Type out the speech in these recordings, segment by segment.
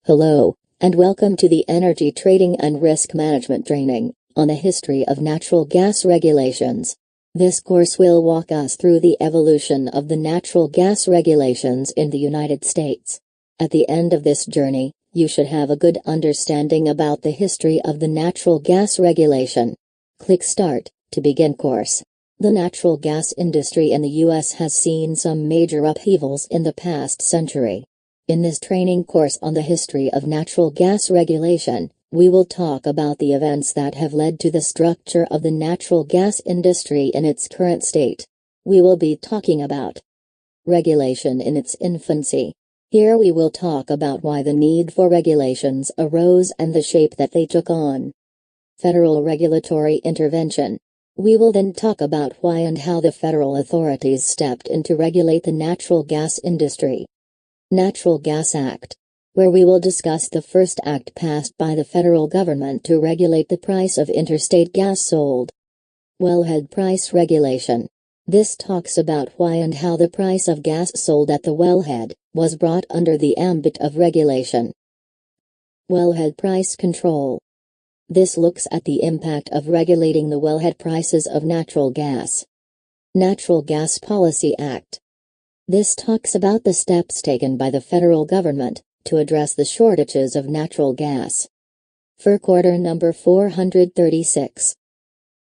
Hello, and welcome to the Energy Trading and Risk Management Training on the History of Natural Gas Regulations. This course will walk us through the evolution of the natural gas regulations in the United States. At the end of this journey, you should have a good understanding about the history of the natural gas regulation. Click Start to begin course. The natural gas industry in the U.S. has seen some major upheavals in the past century. In this training course on the history of natural gas regulation, we will talk about the events that have led to the structure of the natural gas industry in its current state. We will be talking about regulation in its infancy. Here we will talk about why the need for regulations arose and the shape that they took on. Federal regulatory intervention. We will then talk about why and how the federal authorities stepped in to regulate the natural gas industry. Natural Gas Act, where we will discuss the first act passed by the federal government to regulate the price of interstate gas sold. Wellhead Price Regulation. This talks about why and how the price of gas sold at the wellhead was brought under the ambit of regulation. Wellhead Price Control. This looks at the impact of regulating the wellhead prices of natural gas. Natural Gas Policy Act. This talks about the steps taken by the federal government to address the shortages of natural gas. FERC Order Number 436.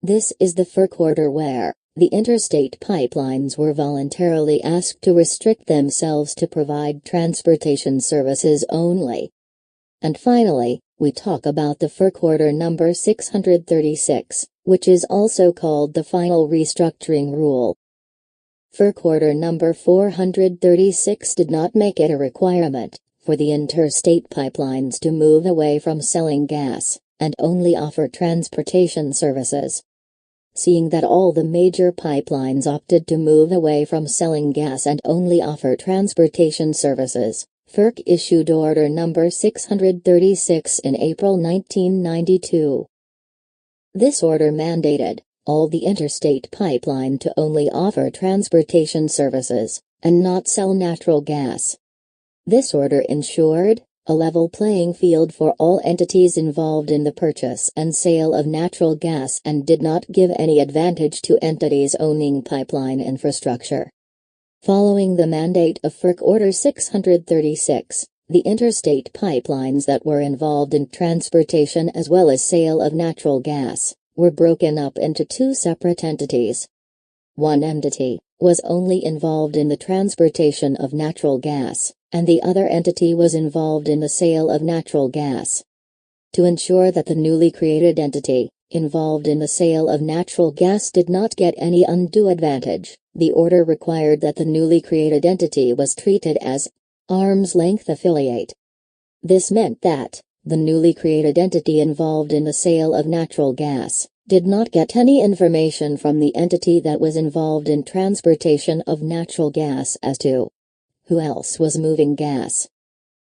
This is the FERC order where the interstate pipelines were voluntarily asked to restrict themselves to provide transportation services only. And finally, we talk about the FERC Order Number 636, which is also called the Final Restructuring Rule. FERC Order Number 436 did not make it a requirement for the interstate pipelines to move away from selling gas and only offer transportation services. Seeing that all the major pipelines opted to move away from selling gas and only offer transportation services, FERC issued Order Number 636 in April 1992. This order mandated all the interstate pipeline to only offer transportation services and not sell natural gas. This order ensured a level playing field for all entities involved in the purchase and sale of natural gas and did not give any advantage to entities owning pipeline infrastructure. Following the mandate of FERC Order 636, the interstate pipelines that were involved in transportation as well as sale of natural gas were broken up into two separate entities. One entity was only involved in the transportation of natural gas, and the other entity was involved in the sale of natural gas. To ensure that the newly created entity, involved in the sale of natural gas, did not get any undue advantage, the order required that the newly created entity was treated as arm's-length affiliate. This meant that the newly created entity involved in the sale of natural gas did not get any information from the entity that was involved in transportation of natural gas as to who else was moving gas.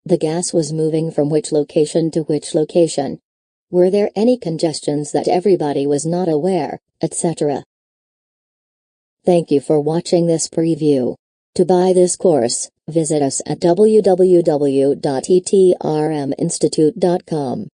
The gas was moving from which location to which location. Were there any congestions that everybody was not aware, etc. Thank you for watching this preview. To buy this course, visit us at www.etrminstitute.com.